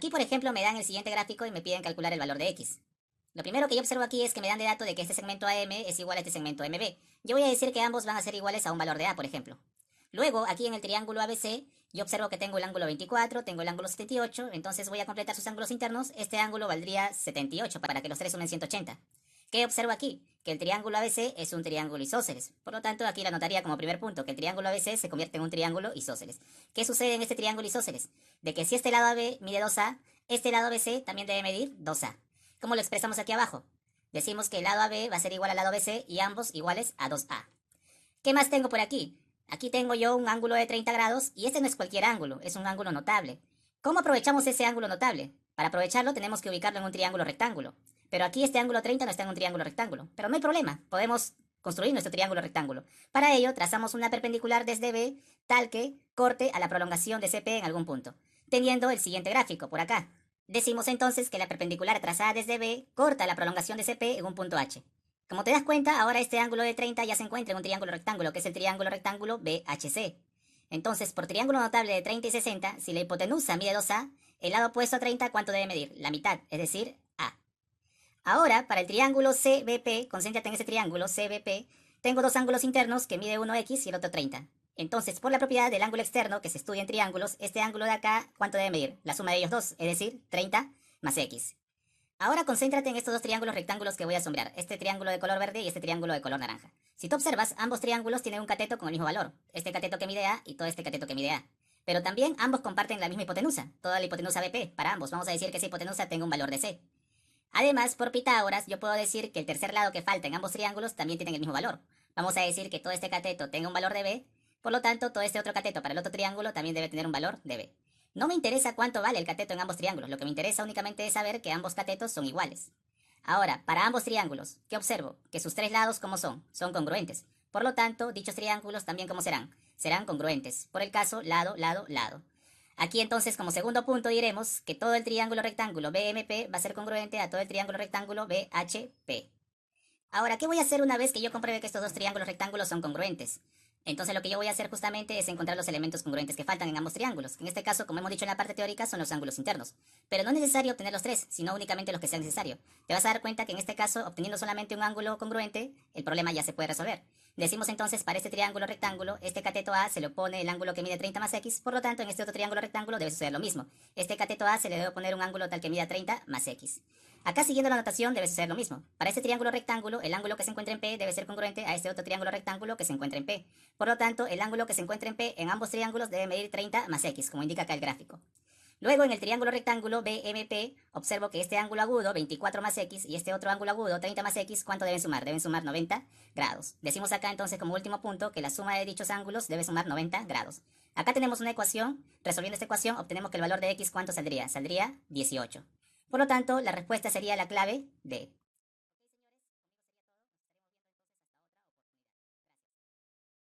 Aquí, por ejemplo, me dan el siguiente gráfico y me piden calcular el valor de x. Lo primero que yo observo aquí es que me dan de dato de que este segmento AM es igual a este segmento MB. Yo voy a decir que ambos van a ser iguales a un valor de A, por ejemplo. Luego, aquí en el triángulo ABC, yo observo que tengo el ángulo 24, tengo el ángulo 78, entonces voy a completar sus ángulos internos. Este ángulo valdría 78 para que los tres sumen 180. ¿Qué observo aquí? Que el triángulo ABC es un triángulo isósceles. Por lo tanto, aquí lo anotaría como primer punto, que el triángulo ABC se convierte en un triángulo isósceles. ¿Qué sucede en este triángulo isósceles? De que si este lado AB mide 2A, este lado BC también debe medir 2A. ¿Cómo lo expresamos aquí abajo? Decimos que el lado AB va a ser igual al lado BC y ambos iguales a 2A. ¿Qué más tengo por aquí? Aquí tengo yo un ángulo de 30 grados y este no es cualquier ángulo, es un ángulo notable. ¿Cómo aprovechamos ese ángulo notable? Para aprovecharlo tenemos que ubicarlo en un triángulo rectángulo. Pero aquí este ángulo 30 no está en un triángulo rectángulo. Pero no hay problema, podemos construir nuestro triángulo rectángulo. Para ello trazamos una perpendicular desde B tal que corte a la prolongación de CP en algún punto, teniendo el siguiente gráfico por acá. Decimos entonces que la perpendicular trazada desde B corta la prolongación de CP en un punto H. Como te das cuenta, ahora este ángulo de 30 ya se encuentra en un triángulo rectángulo, que es el triángulo rectángulo BHC. Entonces, por triángulo notable de 30 y 60, si la hipotenusa mide 2A, el lado opuesto a 30, ¿cuánto debe medir? La mitad, es decir, A. Ahora, para el triángulo CBP, concéntrate en ese triángulo CBP, tengo dos ángulos internos que mide uno X y el otro 30. Entonces, por la propiedad del ángulo externo que se estudia en triángulos, este ángulo de acá, ¿cuánto debe medir? La suma de ellos dos, es decir, 30 más X. Ahora concéntrate en estos dos triángulos rectángulos que voy a sombrear, este triángulo de color verde y este triángulo de color naranja. Si tú observas, ambos triángulos tienen un cateto con el mismo valor, este cateto que mide A y todo este cateto que mide A. Pero también ambos comparten la misma hipotenusa, toda la hipotenusa BP, para ambos vamos a decir que esa hipotenusa tenga un valor de C. Además, por Pitágoras, yo puedo decir que el tercer lado que falta en ambos triángulos también tiene el mismo valor. Vamos a decir que todo este cateto tenga un valor de B, por lo tanto, todo este otro cateto para el otro triángulo también debe tener un valor de B. No me interesa cuánto vale el cateto en ambos triángulos, lo que me interesa únicamente es saber que ambos catetos son iguales. Ahora, para ambos triángulos, ¿qué observo? Que sus tres lados, ¿cómo son? Son congruentes. Por lo tanto, dichos triángulos también, ¿cómo serán? Serán congruentes. Por el caso, lado, lado, lado. Aquí entonces, como segundo punto, diremos que todo el triángulo rectángulo BMP va a ser congruente a todo el triángulo rectángulo BHP. Ahora, ¿qué voy a hacer una vez que yo compruebe que estos dos triángulos rectángulos son congruentes? Entonces lo que yo voy a hacer justamente es encontrar los elementos congruentes que faltan en ambos triángulos, que en este caso, como hemos dicho en la parte teórica, son los ángulos internos. Pero no es necesario obtener los tres, sino únicamente los que sea necesario. Te vas a dar cuenta que en este caso, obteniendo solamente un ángulo congruente, el problema ya se puede resolver. Decimos entonces, para este triángulo rectángulo, este cateto A se le opone el ángulo que mide 30 más X, por lo tanto, en este otro triángulo rectángulo debe suceder lo mismo. Este cateto A se le debe oponer un ángulo tal que mida 30 más X. Acá siguiendo la notación debe suceder lo mismo. Para este triángulo rectángulo, el ángulo que se encuentra en P debe ser congruente a este otro triángulo rectángulo que se encuentra en P. Por lo tanto, el ángulo que se encuentra en P en ambos triángulos debe medir 30 más X, como indica acá el gráfico. Luego, en el triángulo rectángulo BMP, observo que este ángulo agudo, 24 más X, y este otro ángulo agudo, 30 más X, ¿cuánto deben sumar? Deben sumar 90 grados. Decimos acá entonces como último punto que la suma de dichos ángulos debe sumar 90 grados. Acá tenemos una ecuación. Resolviendo esta ecuación, obtenemos que el valor de X, ¿cuánto saldría? Saldría 18. Por lo tanto, la respuesta sería la clave D.